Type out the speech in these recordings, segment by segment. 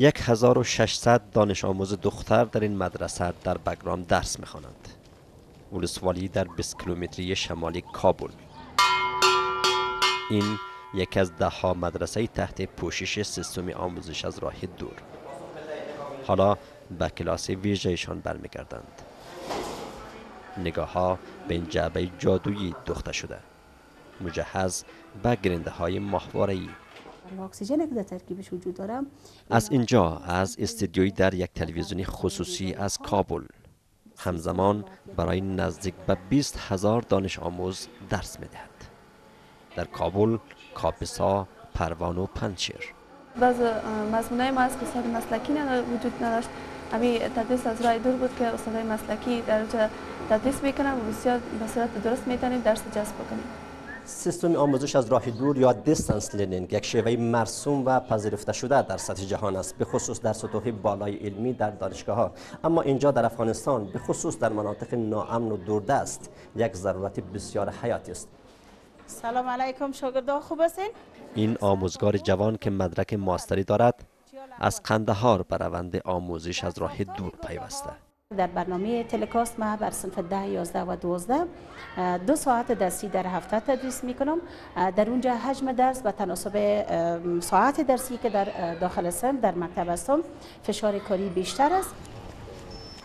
1600 دانش آموز دختر در این مدرسه در بگرام درس می‌خوانند. ولسوالی در 20 کیلومتری شمالی کابل. این یکی از 10 مدرسه تحت پوشش سیستم آموزش از راه دور. حالا به کلاس ویژه‌شان برمیگردند. نگاه ها به این جعبه جادویی دوخته شده، مجهز به گرنده های ماهواره‌ای. اکسیژن که در ترکیبش وجود داره. از اینجا، از استودیوی در یک تلویزیون خصوصی از کابل، همزمان برای نزدیک به 20,000 دانش آموز درس می‌دهد. در کابل، کاپیسا، پروانه و پنجشیر. بعض مضمونای ما از استاد مسلکی وجود نداشت. همین تدریس از راه دور بود که استادای مسلکی در اونجا تدریس میکنن و بسیار به صورت درست میتونیم درس جذب کنیم. سیستم آموزش از راه دور یا دیستنس لرنینگ یک شیوه مرسوم و پذیرفته شده در سطح جهان است، به خصوص در سطوح بالای علمی در دانشگاه‌ها. اما اینجا در افغانستان، به خصوص در مناطق ناامن و دوردست، یک ضرورت بسیار حیاتی است. سلام علیکم شاگردان، خوب هستین؟ این آموزگار جوان که مدرک ماستری دارد، از قندهار به روند آموزش از راه دور پیوسته. در برنامه تلکاست ما بر صنف 10، 11 و 12 2 ساعت درسی در هفته تدریس میکنم. در اونجا حجم درس به تناسب ساعت درسی که در داخل صنف در مکتب هستم، فشار کاری بیشتر است.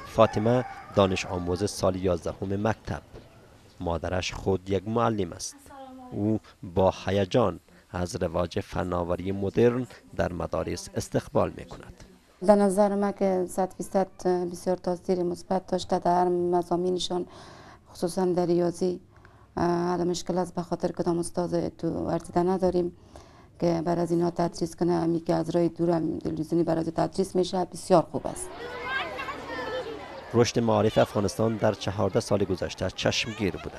فاطمه دانش آموز سال 11 مکتب. مادرش خود یک معلم است. او با هیجان از رواج فناوری مدرن در مدارس استقبال می کند. در نظر من که 100% بسیار تاثیر مثبت داشته در مضامینشان، خصوصا در ریاضی. حالا مشکل است به خاطر کدام استاد تو ورزیده نداریم که بر از اینها تدریس کنه. همی که از راه دور تلویزیونی برای تدریس میشه، بسیار خوب است. رشد معارف افغانستان در 14 سال گذشته چشمگیر بوده.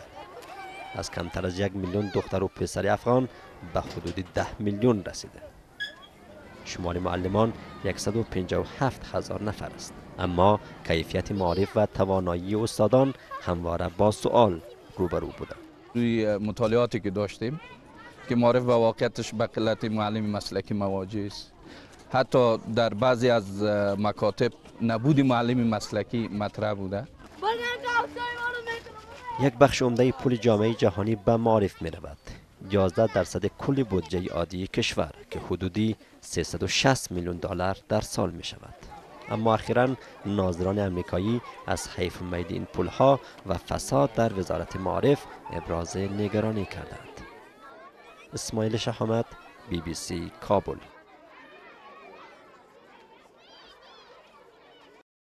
از کمتر از 1 میلیون دختر و پسر افغان به حدود 10 میلیون رسیده. شمار معلمان 157,000 نفر است. اما کیفیت معارف و توانایی استادان همواره با سؤال روبرو بوده. روی مطالعاتی که داشتیم که معارف به واقعیتش به قلت معلم مسلکی مواجه است. حتی در بعضی از مکاتب نبود معلم مسلکی مطرح بوده. یک بخش عمده پول جامعه جهانی به معارف می رود. 11% کل بودجه عادی کشور که حدودی 360 میلیون دلار در سال می شود. اما اخیراً ناظران امریکایی از حیف مید این پولها و فساد در وزارت معارف ابراز نگرانی کردند. اسماعیل شهامت، BBC کابل.